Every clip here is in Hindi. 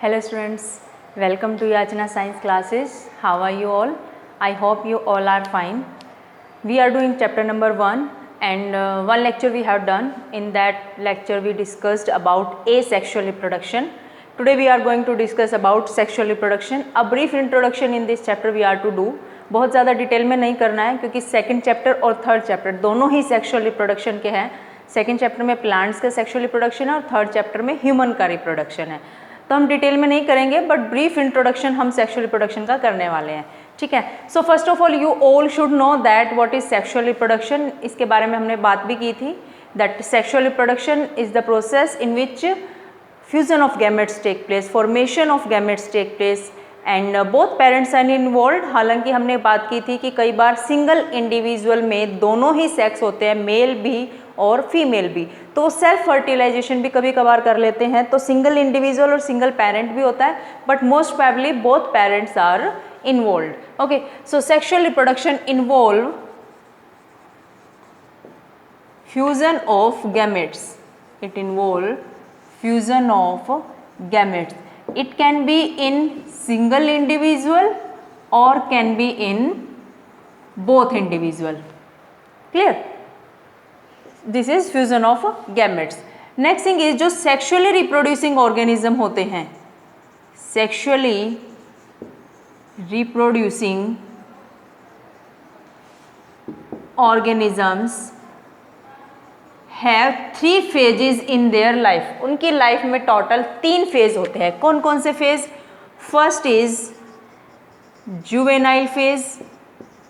Hello students, welcome to Yachana Science classes. How are you all? I hope you all are fine. We are doing chapter number 1 and one lecture we have done. In that lecture we discussed about asexual reproduction. Today we are going to discuss about sexual reproduction. A brief introduction in this chapter we are to do. बहुत ज़्यादा डिटेल में नहीं करना है क्योंकि सेकंड चैप्टर और थर्ड चैप्टर दोनों ही सेक्सुअल रिप्रोडक्शन के हैं. सेकंड चैप्टर में प्लांट्स का सेक्सुअल रिप्रोडक्शन है और थर्ड चैप्टर में ह्यूमन का रिप्रोडक्शन है. तो हम डिटेल में नहीं करेंगे बट ब्रीफ इंट्रोडक्शन हम सेक्सुअल रिप्रोडक्शन का करने वाले हैं. ठीक है. So first of all you all should know that what is sexual reproduction. इसके बारे में हमने बात भी की थी that sexual reproduction is the process in which fusion of gametes take place, formation of gametes take place and both parents are involve. हालांकि हमने बात की थी कि कई बार सिंगल इंडिविजुअल में दोनों ही सेक्स होते हैं, मेल भी और फीमेल भी, तो सेल्फ फर्टिलाइजेशन भी कभी कभार कर लेते हैं. तो सिंगल इंडिविजुअल और सिंगल पेरेंट भी होता है but most probably both parents are involve. Okay, so sexual reproduction involve fusion of gametes. It involve fusion of gametes. It can be in single individual or can be in both individual. Clear? This is fusion of gametes. Next thing is जो sexually reproducing organism होते हैं, sexually reproducing organisms have 3 phases in their life. उनकी लाइफ में टोटल 3 फेज होते हैं. कौन कौन से phase? First is juvenile phase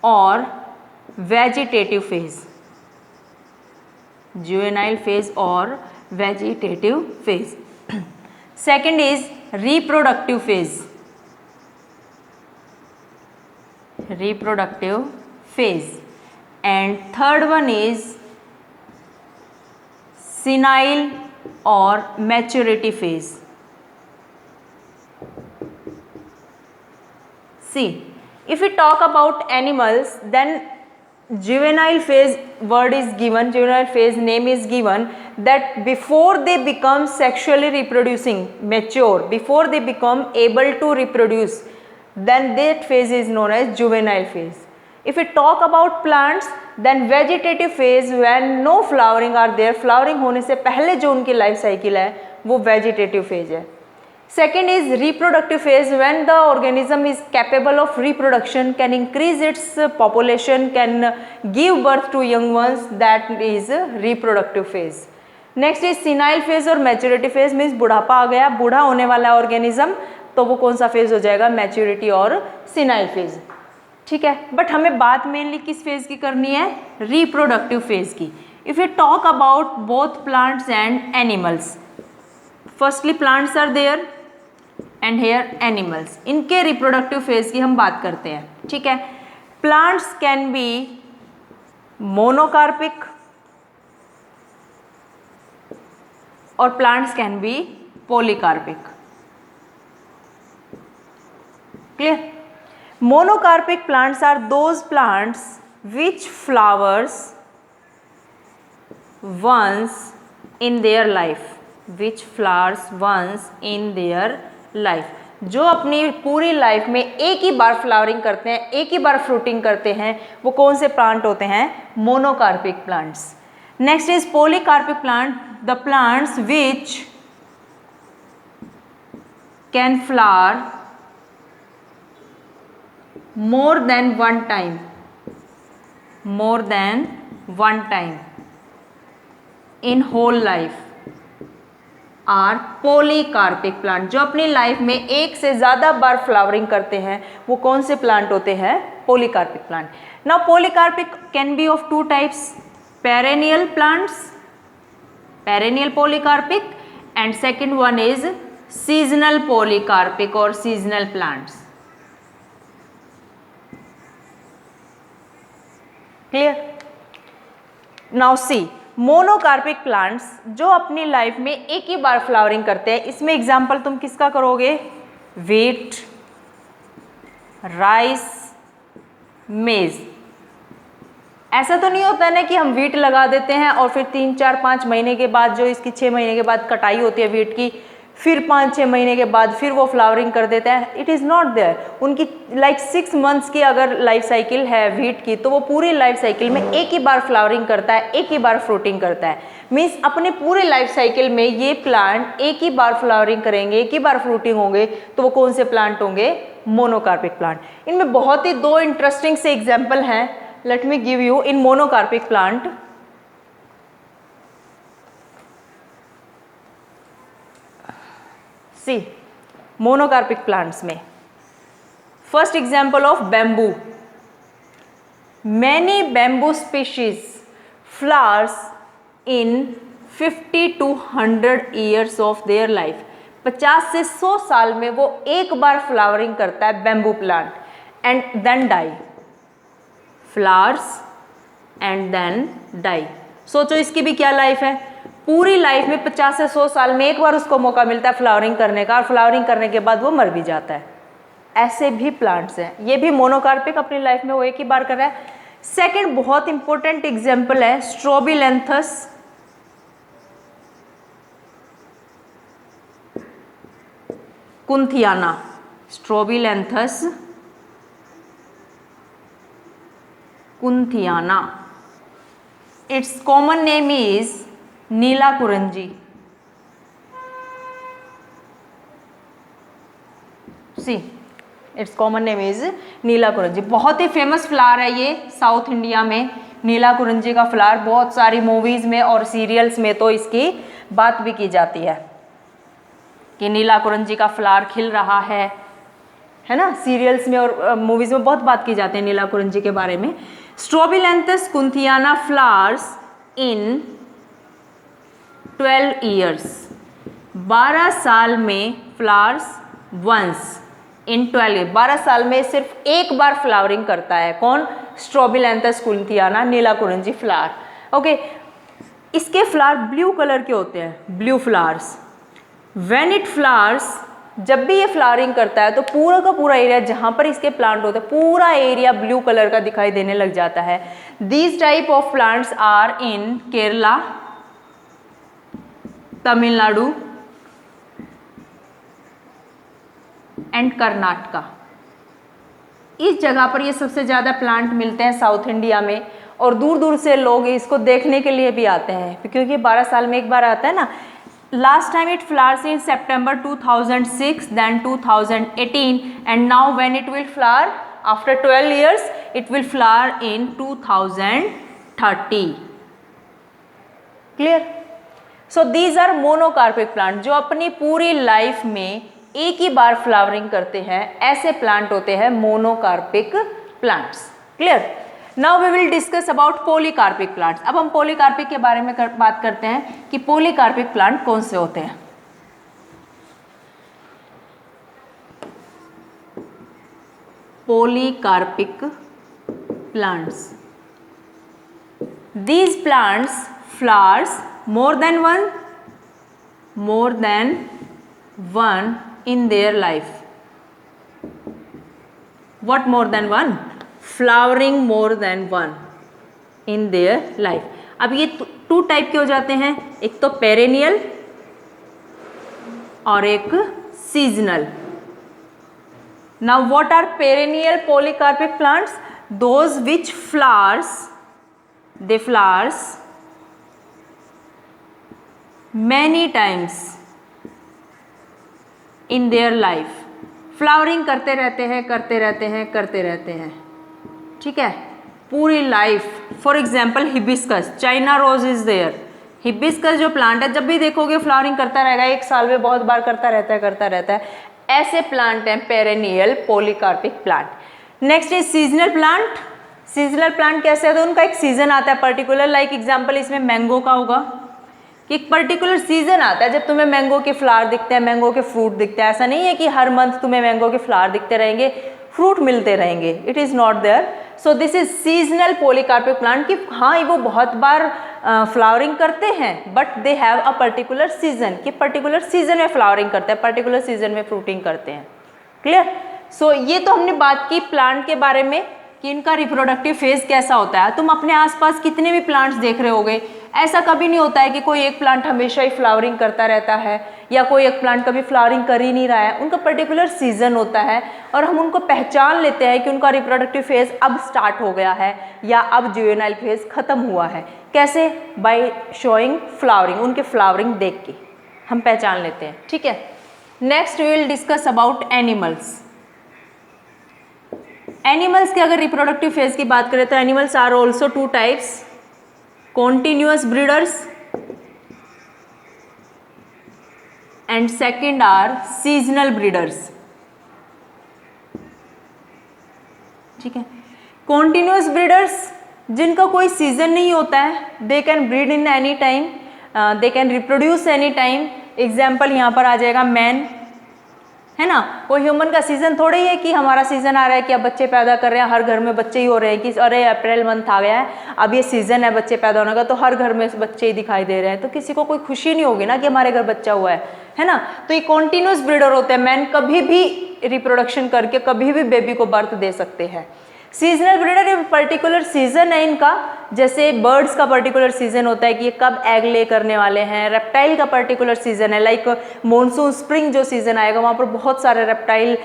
और वेजिटेटिव फेज. जुवेनाइल फेज और vegetative phase. Second is reproductive phase. Reproductive phase. And third one is senile or maturity phase. See, if we talk about animals, then juvenile phase word is given, juvenile phase name is given, that before they become sexually reproducing, mature, before they become able to reproduce, then that phase is known as juvenile phase. If we talk about plants, then vegetative phase when no flowering are there, flowering होने से पहले जो उनकी लाइफ साइकिल है वो vegetative phase है. Second is reproductive phase when the organism is capable of reproduction, can increase its population, can give birth to young ones, that is reproductive phase. Next is senile phase और maturity phase means बुढ़ापा आ गया, बूढ़ा होने वाला ऑर्गेनिज्म, तो वो कौन सा फेज हो जाएगा? मैच्योरिटी और सिनाइल फेज. ठीक है, बट हमें बात मेनली किस फेज की करनी है? रिप्रोडक्टिव फेज की. If you talk about both plants and animals, firstly plants are there and here animals. इनके रिप्रोडक्टिव फेज की हम बात करते हैं. ठीक है. प्लांट्स कैन बी मोनोकार्पिक और plants can be polycarpic. Clear? Monocarpic plants are those plants which flowers once in their life, which flowers once in their life. जो अपनी पूरी लाइफ में एक ही बार फ्लावरिंग करते हैं, एक ही बार फ्रूटिंग करते हैं, वो कौन से प्लांट होते हैं? Monocarpic plants. Next is polycarpic plant, the plants which can flower more than one time in whole life are polycarpic plant. जो अपनी लाइफ में एक से ज़्यादा बार फ्लावरिंग करते हैं वो कौन से प्लांट होते हैं? polycarpic plant. Now polycarpic can be of 2 types, perennial plants, perennial polycarpic, and second one is seasonal polycarpic or seasonal plants. Clear? Now see, monocarpic plants जो अपनी लाइफ में एक ही बार फ्लावरिंग करते हैं, इसमें एग्जांपल तुम किसका करोगे? व्हीट, राइस, मेज. ऐसा तो नहीं होता है ना कि हम व्हीट लगा देते हैं और फिर 3, 4, 5 महीने के बाद, जो इसकी 6 महीने के बाद कटाई होती है व्हीट की, फिर 5-6 महीने के बाद फिर वो फ्लावरिंग कर देता है, इट इज़ नॉट देयर। उनकी लाइक 6 मंथ्स की अगर लाइफ साइकिल है वीट की, तो वो पूरी लाइफ साइकिल में एक ही बार फ्लावरिंग करता है, एक ही बार फ्रूटिंग करता है। मीन्स अपने पूरे लाइफ साइकिल में ये प्लांट एक ही बार फ्लावरिंग करेंगे, एक ही बार फ्रूटिंग होंगे, तो वो कौन से प्लांट होंगे? Monocarpic plant. इनमें बहुत ही 2 इंटरेस्टिंग से एग्जाम्पल हैं। Let me give you in monocarpic plant. See monocarpic plants में first example of bamboo. Many bamboo species flowers in 50 to 100 years of their life. 50 से 100 साल में वो एक बार फ्लावरिंग करता है bamboo plant, and then die. Flowers and then die. सोचो इसकी भी क्या लाइफ है, पूरी लाइफ में 50 से 100 साल में एक बार उसको मौका मिलता है फ्लावरिंग करने का, और फ्लावरिंग करने के बाद वो मर भी जाता है। ऐसे भी प्लांट्स हैं, ये भी मोनोकार्पिक अपनी लाइफ में वो एक ही बार कर रहा है। सेकंड बहुत इंपॉर्टेंट एग्जांपल है Strobilanthes. Kunthiana, Strobilanthes kunthiana. Its common name is Neela Kurinji. See its common name is Neela Kurinji. बहुत ही फेमस फ्लावर है ये साउथ इंडिया में। नीला कुरंजी का फ्लावर बहुत सारी मूवीज में और सीरियल्स में तो इसकी बात भी की जाती है कि नीला कुरंजी का फ्लावर खिल रहा है ना। सीरियल्स में और मूवीज में बहुत बात की जाती है नीला कुरंजी के बारे में। स्ट्रोबिलैंथस कुंथियाना फ्लावर्स इन 12 ईयर्स। 12 साल में फ्लावर्स वंस इन 12। 12 साल में सिर्फ एक बार फ्लावरिंग करता है। कौन? स्ट्रोबिलैंथस कुंथियाना, नीला कुरंजी फ्लावर। ओके, इसके फ्लावर ब्लू कलर के होते हैं, blue flowers. When it flowers, जब भी ये फ्लावरिंग करता है तो पूरा का पूरा एरिया जहाँ पर इसके प्लांट होते हैं पूरा एरिया ब्लू कलर का दिखाई देने लग जाता है। These type of plants are in Kerala, Tamil Nadu and Karnataka. इस जगह पर ये सबसे ज़्यादा प्लांट मिलते हैं साउथ इंडिया में, और दूर दूर से लोग इसको देखने के लिए भी आते हैं क्योंकि 12 साल में एक बार आता है ना। Last time it flowers in September 2006, then 2018, and now when it will flower after 12 years, it will flower in 2030. Clear? So these are monocarpic plant जो अपनी पूरी लाइफ में एक ही बार फ्लावरिंग करते हैं। ऐसे प्लांट होते हैं monocarpic plants. Clear? Now we will discuss about polycarpic plants. अब हम पॉलीकार्पिक के बारे में बात करते हैं कि पॉलीकार्पिक प्लांट कौन से होते हैं। Polycarpic plants, these plants flowers more than one in their life. What more than one? Flowering more than one in their life. अब ये 2 टाइप के हो जाते हैं, एक तो पेरेनियल और एक seasonal. Now what are perennial polycarpic plants? Those which flowers, they flowers many times in their life. Flowering करते रहते हैं, ठीक है, पूरी life. For example hibiscus, China rose is there. Hibiscus जो प्लांट है जब भी देखोगे फ्लावरिंग करता रहेगा, एक साल में बहुत बार करता रहता है। ऐसे प्लांट हैं perennial polycarpic plant. Next is seasonal plant. Seasonal plant कैसे है? तो उनका एक सीजन आता है पर्टिकुलर। लाइक एग्जांपल इसमें मैंगो का होगा कि एक पर्टिकुलर सीजन आता है जब तुम्हें मैंगो के फ्लावर दिखते हैं, मैंगो के फ्रूट दिखते हैं। ऐसा नहीं है कि हर मंथ तुम्हें मैंगो के फ्लावर दिखते रहेंगे, फ्रूट मिलते रहेंगे। It is not there. So this is seasonal polycarpic plant कि हाँ वो बहुत बार फ्लावरिंग करते हैं, but they have a particular season कि पर्टिकुलर सीजन में फ्लावरिंग करते हैं, पर्टिकुलर सीजन में फ्रूटिंग करते हैं। क्लियर? सो ये तो हमने बात की प्लांट के बारे में कि इनका रिप्रोडक्टिव फेज कैसा होता है। तुम अपने आसपास कितने भी प्लांट्स देख रहे होगे, ऐसा कभी नहीं होता है कि कोई एक प्लांट हमेशा ही फ्लावरिंग करता रहता है या कोई एक प्लांट कभी फ्लावरिंग कर ही नहीं रहा है। उनका पर्टिकुलर सीजन होता है और हम उनको पहचान लेते हैं कि उनका रिप्रोडक्टिव फेज अब स्टार्ट हो गया है या अब जुवेनाइल फेज खत्म हुआ है। कैसे? बाय शोइंग फ्लावरिंग, उनके फ्लावरिंग देख के हम पहचान लेते हैं। ठीक है, next we will discuss about animals. Animals के अगर रिप्रोडक्टिव फेज की बात करें तो animals are also two types, continuous breeders and second are seasonal breeders. ठीक है, कॉन्टिन्यूअस ब्रीडर्स जिनका कोई सीजन नहीं होता है, they can breed in any time, they can reproduce any time. Example यहाँ पर आ जाएगा मैन, है ना। कोई ह्यूमन का सीजन थोड़ा ही है कि हमारा सीजन आ रहा है कि अब बच्चे पैदा कर रहे हैं, हर घर में बच्चे ही हो रहे हैं कि अरे अप्रैल मंथ आ गया है अब ये सीजन है बच्चे पैदा होने का, तो हर घर में बच्चे ही दिखाई दे रहे हैं, तो किसी को कोई खुशी नहीं होगी ना कि हमारे घर बच्चा हुआ है ना। तो ये कॉन्टिन्यूस ब्रीडर होते हैं, मैन कभी भी रिप्रोडक्शन करके कभी भी बेबी को बर्थ दे सकते हैं। सीजनल ब्रीडर पर्टिकुलर सीजन है इनका, जैसे बर्ड्स का पर्टिकुलर सीजन होता है कि ये कब एग ले करने वाले हैं। रेप्टाइल का पर्टिकुलर सीजन है, लाइक मॉनसून स्प्रिंग जो सीजन आएगा वहाँ पर बहुत सारे रेप्टाइल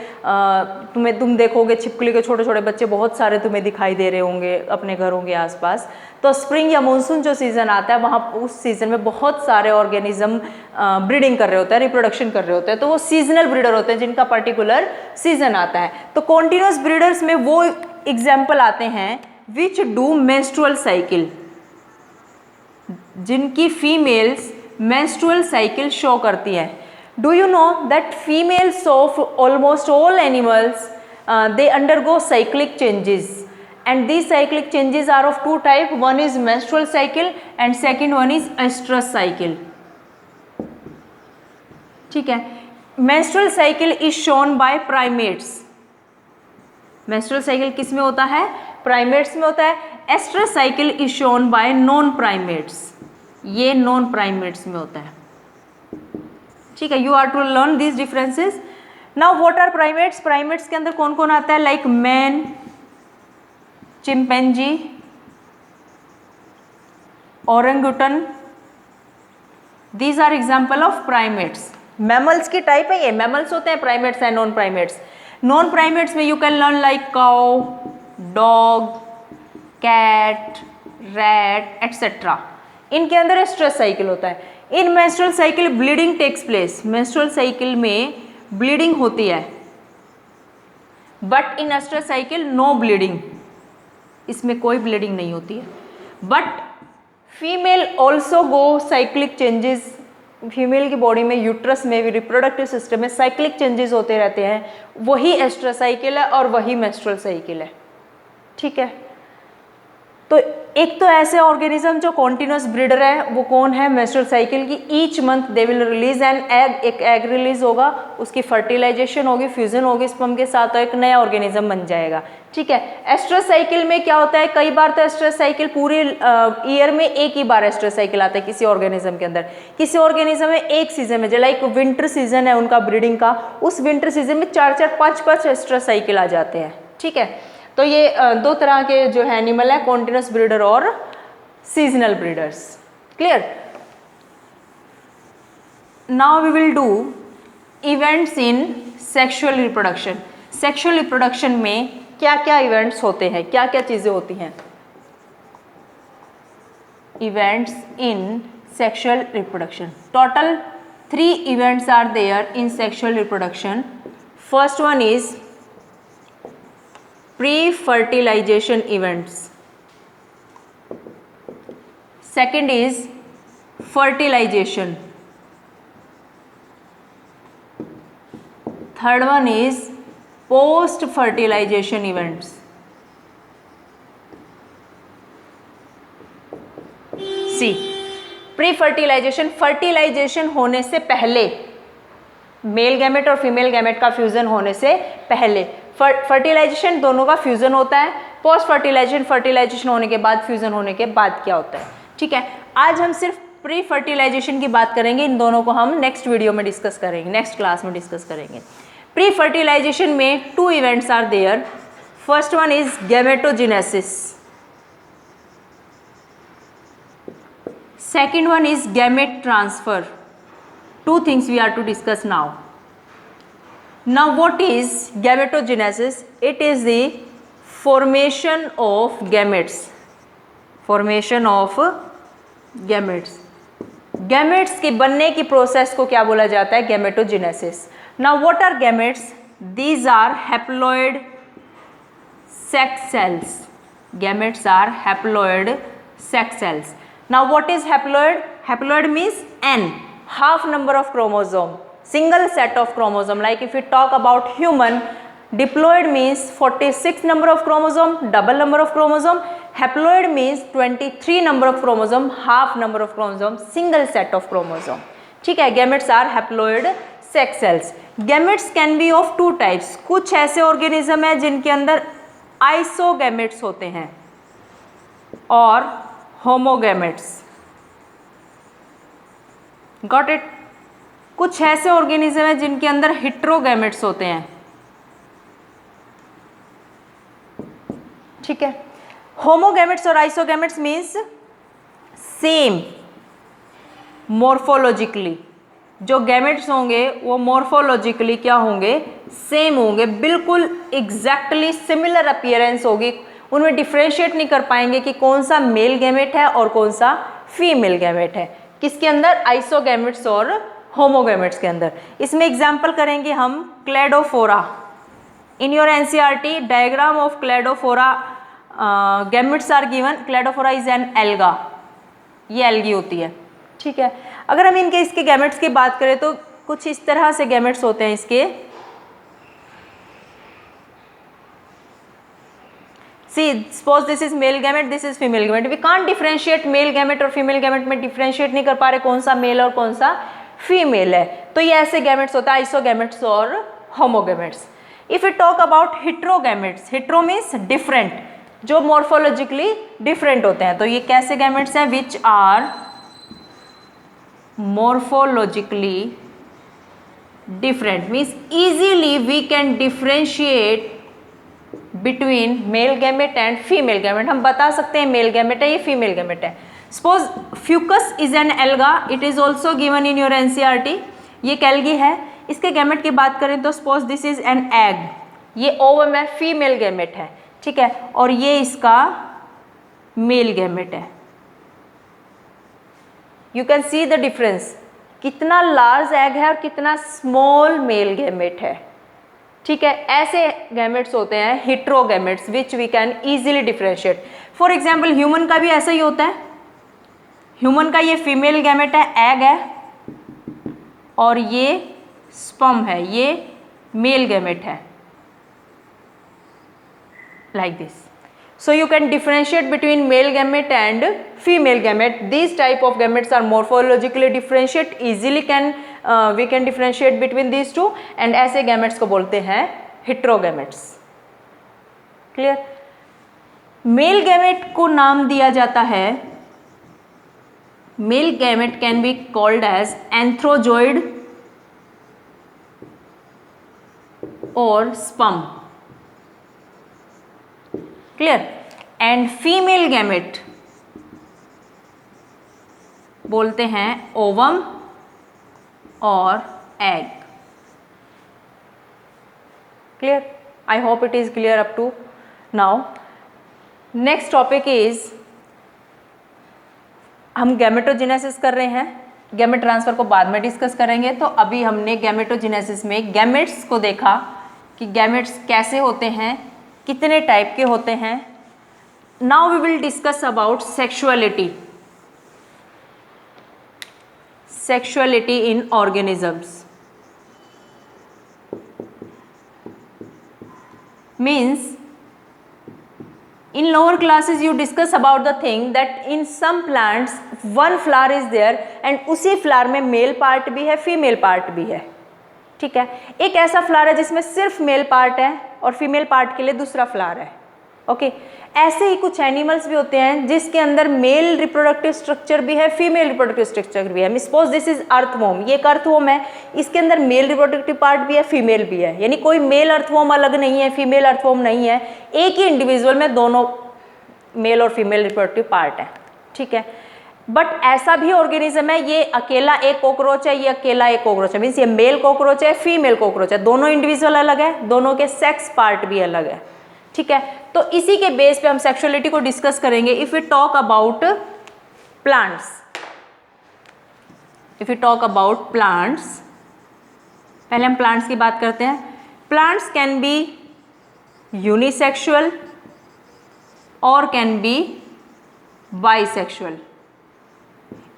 तुम देखोगे, छिपकली के छोटे छोटे बच्चे बहुत सारे तुम्हें दिखाई दे रहे होंगे अपने घरों के आसपास। तो स्प्रिंग या मॉनसून जो सीजन आता है वहाँ उस सीजन में बहुत सारे ऑर्गेनिज्म ब्रीडिंग कर रहे होते हैं, रिप्रोडक्शन कर रहे होते हैं, तो वो सीजनल ब्रीडर होते हैं जिनका पर्टिकुलर सीजन आता है। तो कॉन्टिन्यूअस ब्रीडर्स में वो एग्जाम्पल आते हैं विच डू मेंस्ट्रुअल साइकिल, जिनकी फीमेल्स मेंस्ट्रुअल साइकिल शो करती हैं। Do you know that females of almost all animals they undergo cyclic changes and these cyclic changes are of two type, one is menstrual cycle and second one is estrus cycle। ठीक है, menstrual cycle is shown by primates। menstrual cycle किस में होता है? primates में होता है। estrus cycle is shown by non primates, ये non primates में होता है। ठीक है, you are to learn these differences। now what are primates? primates के अंदर कौन कौन आता है? like man, chimpanzee, orangutan, these are example of primates. Mammals की टाइप है ये, मैमल्स होते हैं, primates and non primates. Non primates में you can learn like cow, dog, cat, rat etcetera. इनके अंदर स्ट्रेस साइकिल होता है। In menstrual cycle bleeding takes place, menstrual cycle में ब्लीडिंग होती है, but in oestrous cycle no bleeding, इसमें कोई ब्लीडिंग नहीं होती है। But female also go cyclic changes, female की बॉडी में, यूट्रस में भी, रिप्रोडक्टिव सिस्टम में साइक्लिक चेंजेस होते रहते हैं, वही एस्ट्रस साइकिल है और वही मेंस्ट्रुअल साइकिल है। ठीक है, तो एक तो ऐसे ऑर्गेनिज्म जो कॉन्टिन्यूअस ब्रीडर है वो कौन है? मेंस्ट्रुअल साइकिल की। Each month they will release an egg, एक एग रिलीज होगा, उसकी फर्टिलाइजेशन होगी, फ्यूजन होगी स्पर्म के साथ, तो एक नया ऑर्गेनिज्म बन जाएगा। ठीक है, एस्ट्रस साइकिल में क्या होता है? कई बार तो एस्ट्रस साइकिल पूरे ईयर में एक ही बार एस्ट्रस साइकिल आता है किसी ऑर्गेनिज्म के अंदर। किसी ऑर्गेनिज्म में एक सीजन में, जो लाइक विंटर सीजन है उनका ब्रीडिंग का, उस विंटर सीजन में 4-4, 5-5 एस्ट्रस साइकिल आ जाते हैं। ठीक है, तो ये दो तरह के जो है एनिमल है, कॉन्टिन्यूअस ब्रीडर और seasonal breeders. Clear? Now we will do events in sexual reproduction. Sexual reproduction में क्या क्या इवेंट्स होते हैं, क्या क्या चीज़ें होती हैं? Events in sexual reproduction, total 3 events are there in sexual reproduction. First one is pre-fertilization events, second is fertilization, third one is post-fertilization events। See, prefertilisation, fertilisation होने से पहले, मेल गैमेट और फीमेल गैमेट का फ्यूजन होने से पहले। फर्टिलाइजेशन दोनों का फ्यूजन होता है, पोस्ट फर्टिलाइजेशन, फर्टिलाइजेशन होने के बाद, फ्यूजन होने के बाद क्या होता है। ठीक है, आज हम सिर्फ प्री फर्टिलाइजेशन की बात करेंगे, इन दोनों को हम नेक्स्ट वीडियो में डिस्कस करेंगे, नेक्स्ट क्लास में डिस्कस करेंगे। प्री फर्टिलाइजेशन में 2 events are there. First one is gametogenesis, Second one is gamete transfer. Two things we are to discuss now. Now what is gametogenesis? It is the formation of gametes. Formation of gametes. Gametes के बनने की प्रोसेस को क्या बोला जाता है? Gametogenesis. Now what are gametes? These are haploid sex cells. Gametes are haploid sex cells. Now what is haploid? Haploid means n, half number of chromosome, single set of chromosome. Like if we talk about human, diploid means 46 number of chromosome, double number of chromosome. Haploid means 23 number of chromosome, half number of chromosome, single set of chromosome. ठीक है. Gametes are haploid sex cells. Gametes can be of two types. कुछ ऐसे ऑर्गेनिज्म है जिनके अंदर आइसोगैमेट्स होते हैं और होमोगैमेट्स. Got it. कुछ ऐसे ऑर्गेनिज्म है जिनके अंदर हेट्रोगैमेट्स होते हैं. ठीक है. होमोगैमेट्स और आइसोगैमेट्स मीन्स सेम मोर्फोलॉजिकली. जो गैमेट्स होंगे वो मोर्फोलॉजिकली क्या होंगे? सेम होंगे, बिल्कुल एग्जैक्टली सिमिलर अपीयरेंस होगी. उनमें डिफ्रेंशिएट नहीं कर पाएंगे कि कौन सा मेल गैमेट है और कौन सा फीमेल गैमेट है. किसके अंदर? आइसोगैमेट्स और होमोगैमेट्स के अंदर. इसमें एग्जाम्पल करेंगे हम cladophora. In your NCERT diagram of cladophora gametes are given. Cladophora is an alga. ये एल्गी होती है. ठीक है. अगर हम इनके इसके गैमेट्स की बात करें तो कुछ इस तरह से गैमेट्स होते हैं इसके. See, suppose this is male gamete, this is female gamete. We can't differentiate male gamete और female gamete में differentiate नहीं कर पा रहे कौन सा मेल और कौन सा फीमेल है. तो ये ऐसे गैमेट्स होता है, आइसोगैमेट्स और होमोगैमेट्स. If we talk about heterogametes, hetero means different, जो morphologically different होते हैं. तो ये कैसे गैमेट्स हैं? Which are morphologically different means easily we can differentiate between male gamete and female gamete. हम बता सकते हैं मेल गैमेट है, ये फीमेल गैमेट है. Suppose Fucus is an alga. It is also given in your NCERT. ये एक एल्गी है. इसके गैमेट की बात करें तो suppose this is an egg. ये ओवम है, फीमेल गैमेट है. ठीक है. और ये इसका मेल गैमेट है. You can see the difference. कितना लार्ज एग है और कितना स्मॉल मेल गैमेट है. ठीक है. ऐसे गैमेट्स होते हैं heterogametes which we can easily differentiate. For example human का भी ऐसा ही होता है. ह्यूमन का ये फीमेल गैमेट है, एग है, और ये स्पर्म है, ये मेल गैमेट है. Like this. So you can differentiate between male gamete and female gamete. These type of gametes are morphologically differentiate. Easily we can differentiate between these two. And ऐसे gametes को बोलते हैं heterogametes. Clear? Male gamete को नाम दिया जाता है. Male gamete can be called as anthrozoid or sperm. Clear. And female gamete बोलते हैं ओवम और egg. Clear. I hope it is clear up to now. Next topic is, हम गैमेटोजेनेसिस कर रहे हैं. गैमेट ट्रांसफर को बाद में डिस्कस करेंगे. तो अभी हमने गैमेटोजेनेसिस में गैमेट्स को देखा कि गैमेट्स कैसे होते हैं, कितने टाइप के होते हैं. Now we will discuss about sexuality. Sexuality in organisms means in lower classes you discuss about the thing that in some plants one flower is there and उसी फ्लावर में मेल पार्ट भी है, फीमेल पार्ट भी है. ठीक है. एक ऐसा फ्लावर है जिसमें सिर्फ मेल पार्ट है और फीमेल पार्ट के लिए दूसरा फ्लावर है. ओके. ऐसे ही कुछ एनिमल्स भी होते हैं जिसके अंदर मेल रिप्रोडक्टिव स्ट्रक्चर भी है, फीमेल रिप्रोडक्टिव स्ट्रक्चर भी है. Suppose this is earthworm. ये एक अर्थवॉर्म है, इसके अंदर मेल रिप्रोडक्टिव पार्ट भी है, फीमेल भी है. यानी कोई मेल अर्थवॉर्म अलग नहीं है, फीमेल अर्थवॉर्म नहीं है. एक ही इंडिविजुअल में दोनों मेल और फीमेल रिप्रोडक्टिव पार्ट है. ठीक है. बट ऐसा भी ऑर्गेनिज्म है, ये अकेला एक कॉकरोच है, ये अकेला एक कॉकरोच है, मीन्स ये मेल कॉकरोच है, फीमेल कॉकरोच है, दोनों इंडिविजुअल अलग है, दोनों के सेक्स पार्ट भी अलग है, ठीक है। तो इसी के बेस पे हम सेक्सुअलिटी को डिस्कस करेंगे। If you talk about plants, if you talk about plants, पहले हम प्लांट्स की बात करते हैं। प्लांट्स कैन बी यूनिसेक्सुअल और can be bisexual.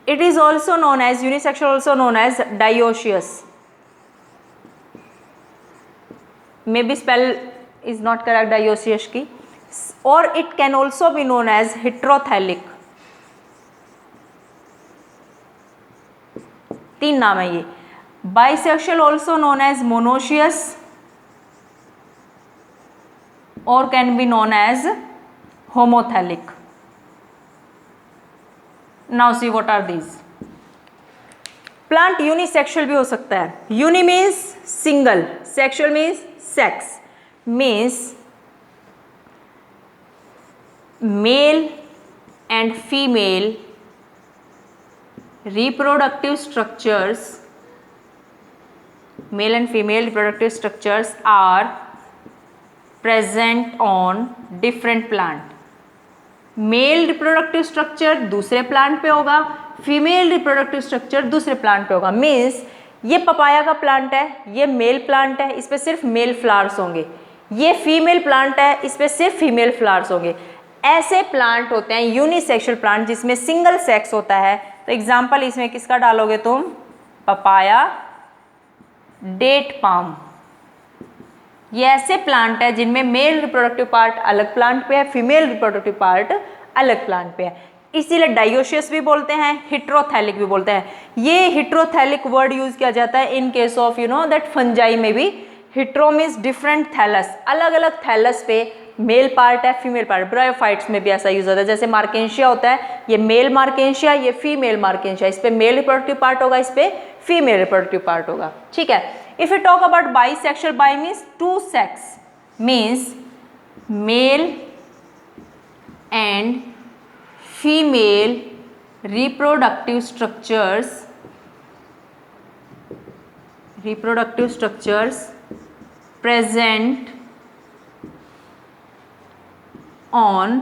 It is also known as unisexual, also known as dioecious. Maybe spell is not correct dioecious की. Or it can also be known as heterothallic. तीन नाम है ये. Bisexual also known as monoecious or can be known as homothallic. Now see what are these. Plant unisexual भी हो सकता है. Uni means single, sexual means sex, means male and female reproductive structures, male and female reproductive structures are present on different plant. Male reproductive structure दूसरे प्लांट पे होगा, फीमेल रिप्रोडक्टिव स्ट्रक्चर दूसरे प्लांट पे होगा. मीन्स ये पपाया का प्लांट है, ये मेल प्लांट है, इस पे सिर्फ मेल फ्लावर्स होंगे. ये फीमेल प्लांट है, इस पे सिर्फ फीमेल फ्लावर्स होंगे. ऐसे प्लांट होते हैं यूनिसेक्सुअल प्लांट जिसमें सिंगल सेक्स होता है. तो एग्जाम्पल इसमें किसका डालोगे तुम? Papaya, date palm. ये ऐसे प्लांट है जिनमें मेल रिप्रोडक्टिव पार्ट अलग प्लांट पे है, फीमेल रिप्रोडक्टिव पार्ट अलग प्लांट पे है. इसीलिए डायोशियस भी बोलते हैं, हिट्रोथैलिक भी बोलते हैं. ये हिट्रोथैलिक वर्ड यूज किया जाता है in case of that fungi में भी. हिट्रो मीन्स डिफरेंट थैलस, अलग अलग थैलस पे मेल पार्ट है, फीमेल पार्ट. ब्रायोफाइट्स में भी ऐसा यूज होता है. जैसे मार्केंशिया होता है, ये मेल मार्केंशिया, ये फीमेल मार्केंशिया. इस पे मेल रिप्रोडक्टिव पार्ट होगा, इस पे फीमेल रिप्रोडक्टिव पार्ट होगा. ठीक है. If you talk about bisexual, bi means two sex, means male and female reproductive structures present on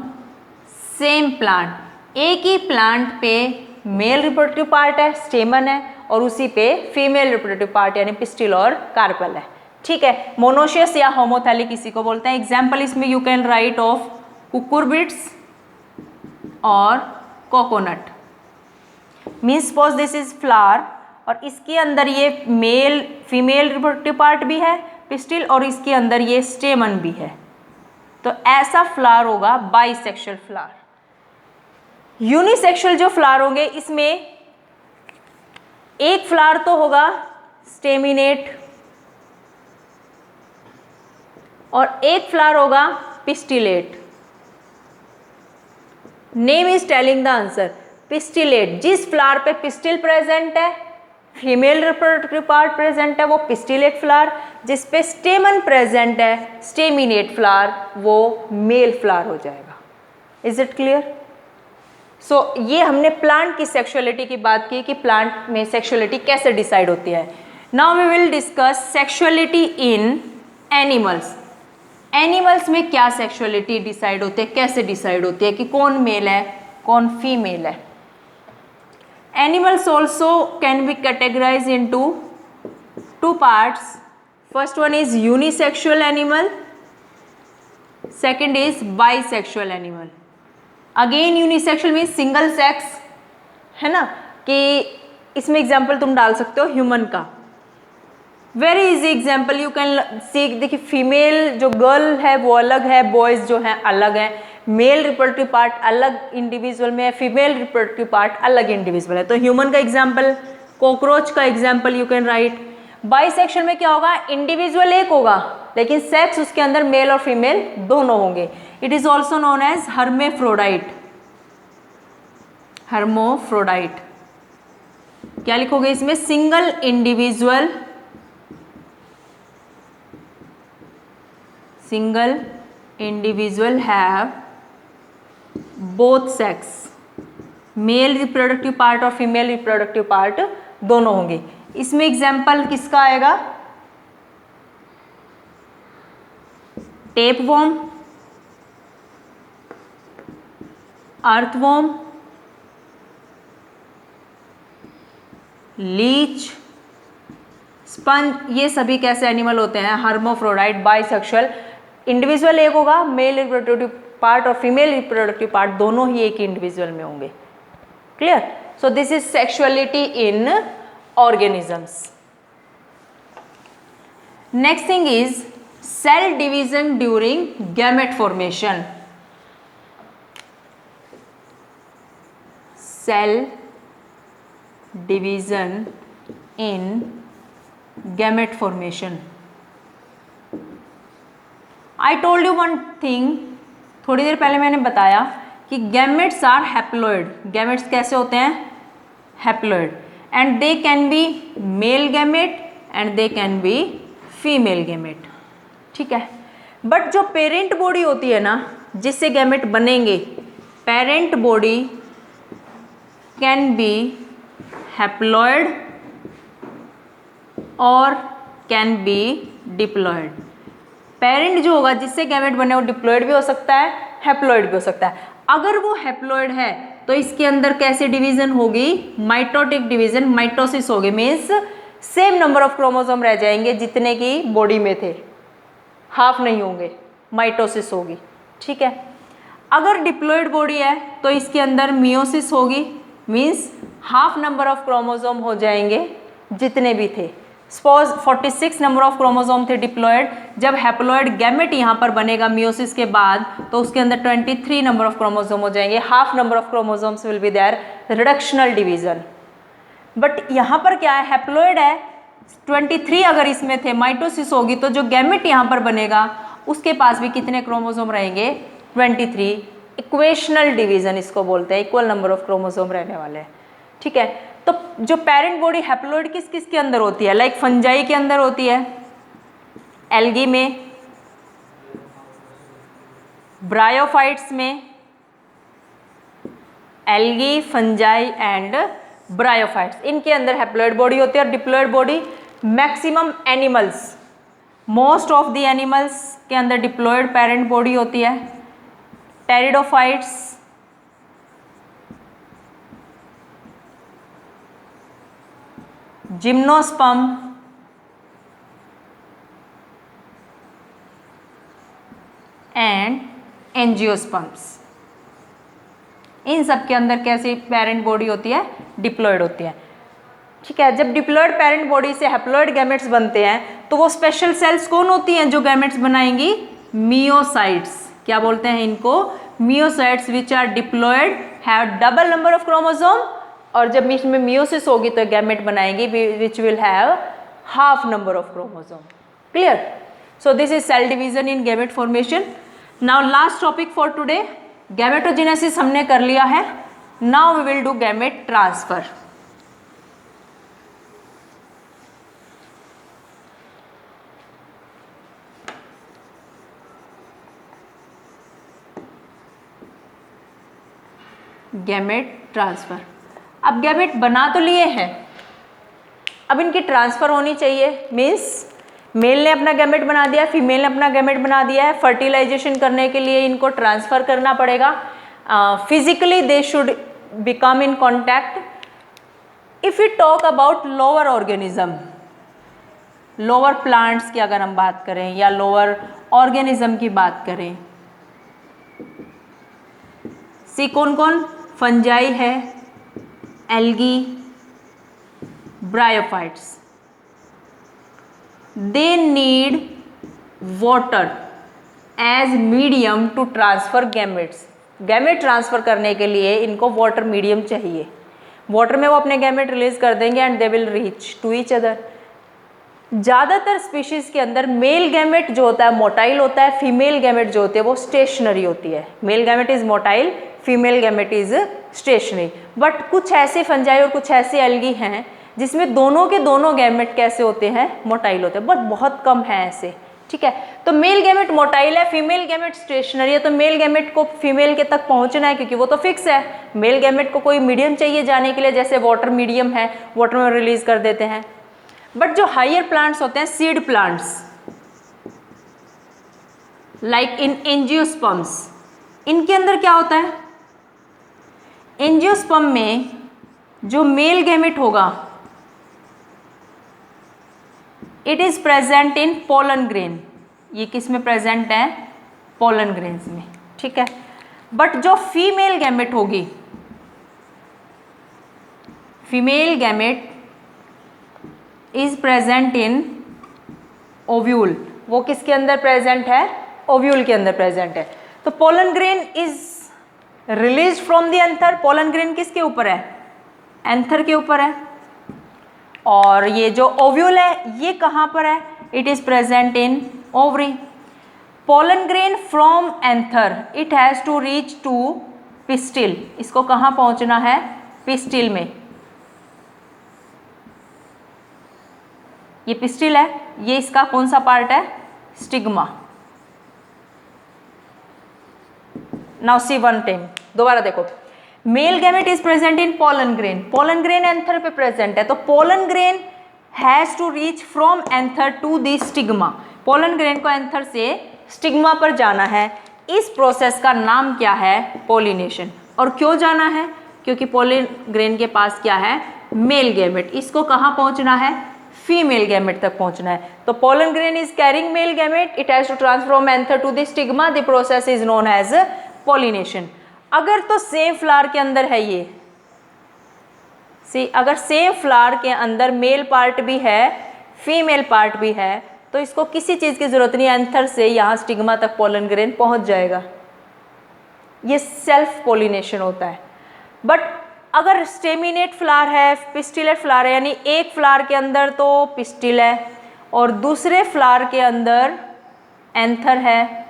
same plant. एक ही प्लांट पे मेल रिप्रोडक्टिव पार्ट है, स्टेमन है, और उसी पे फीमेल रिप्रोडक्टिव पार्ट यानी पिस्टिल और कार्पेल है. ठीक है. मोनोशियस या होमोथैलिक इसी को बोलते हैं. एग्जाम्पल इसमें you can write of cucurbits और coconut. Means suppose this is flower और इसके अंदर ये मेल फीमेल रिप्रोडक्टिव पार्ट भी है, पिस्टिल, और इसके अंदर ये स्टेमन भी है. तो ऐसा फ्लावर होगा बाइसेक्सुअल फ्लावर. यूनिसेक्सुअल जो फ्लावर होंगे इसमें एक फ्लावर तो होगा स्टेमिनेट और एक फ्लावर होगा pistillate. Name is telling the answer. Pistillate, जिस फ्लावर पे पिस्टिल प्रेजेंट है, फीमेल रिप्रोडक्टिव पार्ट प्रेजेंट है, वो पिस्टिलेट फ्लावर. जिस पे स्टेमन प्रेजेंट है, स्टेमिनेट फ्लावर, वो मेल फ्लावर हो जाएगा. Is it clear? सो ये हमने प्लांट की सेक्सुअलिटी की बात की कि प्लांट में सेक्सुअलिटी कैसे डिसाइड होती है. Now we will discuss sexuality in animals. Animals में क्या सेक्सुअलिटी डिसाइड होती है, कैसे डिसाइड होती है कि कौन मेल है कौन फीमेल है. Animals also can be categorize in two parts. First one is unisexual animal, second is bisexual animal. Again unisexual means single sex, है ना. कि इसमें एग्जाम्पल तुम डाल सकते हो ह्यूमन का. Very easy example you can see. देखिए फीमेल जो गर्ल है वो अलग है, बॉयज जो हैं अलग हैं. मेल रिप्रोडक्टिव पार्ट अलग इंडिविजुअल में है, फीमेल रिप्रोडक्टिव पार्ट अलग इंडिविजुअल है. तो ह्यूमन का एग्जाम्पल, कॉकरोच का example you can right. Bisexual में क्या होगा? इंडिविजुअल एक होगा लेकिन सेक्स उसके अंदर मेल और फीमेल दोनों होंगे. It is also known as hermaphrodite. Hermaphrodite. क्या लिखोगे इसमें? Single individual, single individual have both sex, male reproductive part और फीमेल रिप्रोडक्टिव पार्ट दोनों होंगे। इसमें एग्जाम्पल किसका आएगा? टेपवॉर्म, अर्थवॉर्म, लीच, स्पंज, ये सभी कैसे एनिमल होते हैं? Hermaphrodite, bisexual. इंडिविजुअल एक होगा, मेल रिप्रोडक्टिव पार्ट और फीमेल रिप्रोडक्टिव पार्ट दोनों ही एक ही इंडिविजुअल में होंगे। Clear? So this is sexuality in organisms. Next thing is cell division during gamete formation. Cell division in gamete formation. I told you one thing, थोड़ी देर पहले मैंने बताया कि गैमेट्स आर हैप्लॉइड। गैमेट्स कैसे होते हैं? Haploid, and they can be male gamete and they can be female gamete. ठीक है, बट जो पेरेंट बॉडी होती है ना, जिससे गैमेट बनेंगे, parent body can be haploid और कैन बी डिप्लॉइड। पेरेंट जो होगा जिससे गैमेट बने वो डिप्लॉइड भी हो सकता है, हैप्लॉइड भी हो सकता है। अगर वो हैप्लॉइड है तो इसके अंदर कैसे डिवीजन होगी? माइटोटिक डिवीजन, माइटोसिस होगी। Means same number of chromosome रह जाएंगे जितने की बॉडी में थे, हाफ नहीं होंगे, माइटोसिस होगी। ठीक है, अगर डिप्लॉइड बॉडी है तो इसके अंदर मियोसिस होगी। Means half number of chromosome हो जाएंगे जितने भी थे। सपोज 46 नंबर ऑफ क्रोमोसोम थे डिप्लॉयड, जब हैप्लॉयड गैमेट यहाँ पर बनेगा मियोसिस के बाद तो उसके अंदर 23 नंबर ऑफ क्रोमोसोम हो जाएंगे। Half number of chromosomes will be there, reductional division. But यहाँ पर क्या है? हैप्लॉयड है, 23 अगर इसमें थे, माइटोसिस होगी तो जो गैमेट यहाँ पर बनेगा उसके पास भी कितने क्रोमोसोम रहेंगे? 23। इक्वेशनल डिवीजन इसको बोलते हैं, इक्वल नंबर ऑफ क्रोमोसोम रहने वाले हैं। ठीक है, तो जो पेरेंट बॉडी हैप्लॉइड किस किस के अंदर होती है? लाइक फंजाई के अंदर होती है, एल्गी में, ब्रायोफाइट्स में, एल्गी, फंजाई एंड ब्रायोफाइट्स, इनके अंदर हैप्लॉइड बॉडी होती है। और diploid body maximum animals, most of the animals के अंदर डिप्लॉइड पेरेंट बॉडी होती है। टेरिडोफाइट्स, जिम्नोस्पर्म, एंड एंजियोस्पर्म्स, इन सब के अंदर कैसी पेरेंट बॉडी होती है? डिप्लॉइड होती है। ठीक है, जब डिप्लॉइड पेरेंट बॉडी से हैप्लॉइड गैमेट्स बनते हैं तो वो स्पेशल सेल्स कौन होती हैं जो गैमेट्स बनाएंगी? मियोसाइट्स। क्या बोलते हैं इनको? Meiocytes, which are diploid, have double number of chromosome, और जब इसमें मियोसिस होगी तो गैमेट बनाएंगी which will have half number of chromosome. Clear? So this is cell division in gamete formation. Now last topic for today, gametogenesis हमने कर लिया है। Now we will do gamete transfer. Gamete transfer. अब गैमेट बना तो लिए हैं, अब इनकी ट्रांसफर होनी चाहिए। मीन्स मेल ने अपना गैमेट बना दिया, फीमेल ने अपना गैमेट बना दिया है, फर्टिलाइजेशन करने के लिए इनको ट्रांसफर करना पड़ेगा। Physically they should become in contact. If you talk about lower organism, lower plants की अगर हम बात करें या लोअर ऑर्गेनिज्म की बात करें, सी कौन कौन? फंजाई है, algae, bryophytes. They need water as medium to transfer gametes. Gamete transfer करने के लिए इनको वाटर मीडियम चाहिए। वाटर में वो अपने गैमेट रिलीज कर देंगे and they will reach to each other. ज़्यादातर स्पीशीज़ के अंदर मेल गैमेट जो होता है मोटाइल होता है, फीमेल गैमेट जो होती है वो स्टेशनरी होती है। Mail gamete is motile, female gamete is stationary. But कुछ ऐसे फंजाई और कुछ ऐसे एल्गी हैं जिसमें दोनों के दोनों गैमेट कैसे होते हैं? मोटाइल होते हैं, बट बहुत कम है ऐसे। ठीक है। तो मेल गैमेट मोटाइल है, फीमेल गैमेट स्टेशनरी है। तो मेल गैमेट को फीमेल के तक पहुंचना है क्योंकि वो तो फिक्स है। मेल गैमेट को कोई मीडियम चाहिए जाने के लिए, जैसे वाटर मीडियम है, वाटर में रिलीज कर देते हैं। बट जो हायर प्लांट्स होते हैं, seed plants like in angiosperms, इनके अंदर क्या होता है, एंजियोस्पर्म में जो मेल गैमेट होगा it is present in pollen grain. ये किस में प्रेजेंट है, पोलन ग्रेन्स में, ठीक है। बट जो फीमेल गैमेट होगी, female gamete is present in ovule. वो किसके अंदर प्रेजेंट है, ओव्यूल के अंदर प्रेजेंट है। तो pollen grain is release from the anther. Pollen grain किसके ऊपर है, एंथर के ऊपर है। और ये जो ओव्यूल है ये कहाँ पर है, it is present in ovary. Pollen grain from anther it has to reach to pistil. इसको कहाँ पहुंचना है, पिस्टिल में। ये पिस्टिल है, ये इसका कौन सा पार्ट है, stigma. Now see one time, दोबारा देखो। Male gamete is present in pollen grain. Pollen grain anther पे प्रेजेंट है, तो pollen grain has to reach from anther to the stigma. Pollen grain को एंथर से स्टिग्मा पर जाना है। इस प्रोसेस का नाम क्या है, पोलिनेशन। और क्यों जाना है, क्योंकि पोलन ग्रेन के पास क्या है, मेल गैमेट। इसको कहाँ पहुंचना है, फीमेल गैमेट तक पहुंचना है। तो pollen grain is carrying male gamete, it has to transfer from anther to the stigma. The process is known as pollination. अगर तो सेम फ्लावर के अंदर है ये, अगर सेम फ्लावर के अंदर मेल पार्ट भी है, फीमेल पार्ट भी है, तो इसको किसी चीज़ की ज़रूरत नहीं, एंथर से यहाँ स्टिग्मा तक पोलन ग्रेन पहुँच जाएगा। ये सेल्फ पोलिनेशन होता है। बट अगर स्टेमिनेट फ्लावर है, पिस्टिलेट फ्लावर है, यानी एक फ्लावर के अंदर तो पिस्टिल है और दूसरे फ्लावर के अंदर एंथर है,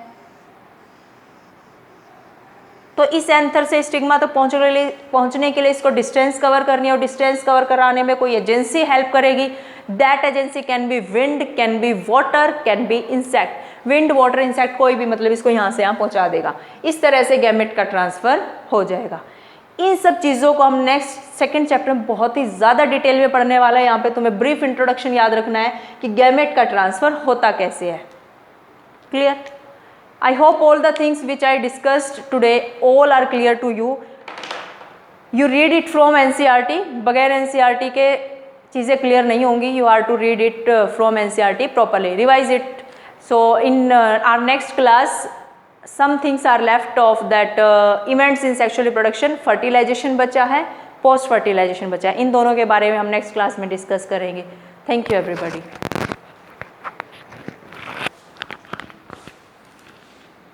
तो इस एंथर से स्टिग्मा तक पहुंचने के लिए इसको डिस्टेंस कवर करनी है। और डिस्टेंस कवर कराने में कोई एजेंसी हेल्प करेगी। That agency can be wind, can be water, can be insect. Wind, water, insect कोई भी, मतलब इसको यहाँ से यहाँ पहुँचा देगा। इस तरह से गैमेट का ट्रांसफ़र हो जाएगा। इन सब चीज़ों को हम नेक्स्ट सेकंड चैप्टर में बहुत ही ज़्यादा डिटेल में पढ़ने वाला है। यहाँ पे तुम्हें ब्रीफ इंट्रोडक्शन याद रखना है कि गैमेट का ट्रांसफ़र होता कैसे है। Clear? I hope all the things which I discussed today all are clear to you. You read it from NCERT. बगैर NCERT के चीज़ें क्लियर नहीं होंगी. You are to read it from NCERT properly. Revise it. So in our next class, some things are left of that events in sexual reproduction. Fertilization बचा है, post fertilization बचा है. इन दोनों के बारे में हम next class में discuss करेंगे. Thank you everybody.